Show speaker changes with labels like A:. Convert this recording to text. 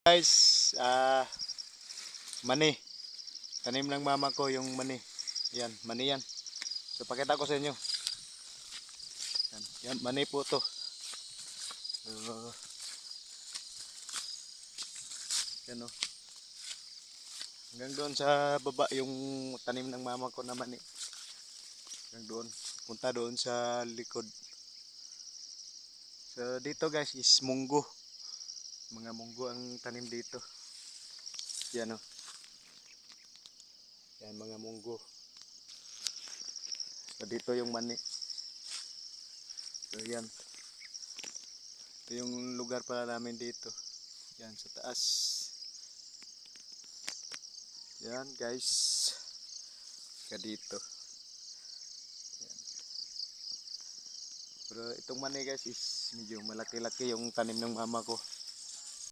A: Guys, mani. Tanim ng mama ko yung mani. Yan, mani yan. So pakita ko sa inyo. Yan mani po to. Yan o. Hanggang doon sa baba yung tanim ng mama ko na mani. Hanggang doon. Punta doon sa likod. So dito guys is munggo. Mga munggo ang tanim dito. Yan o. Yan mga munggo. So dito yung mani. So yan. Ito yung lugar pala namin dito. Yan sa taas. Yan guys. Ka dito. Yan. Pero itong mani guys is medyo malaki-laki yung tanim ng mama ko.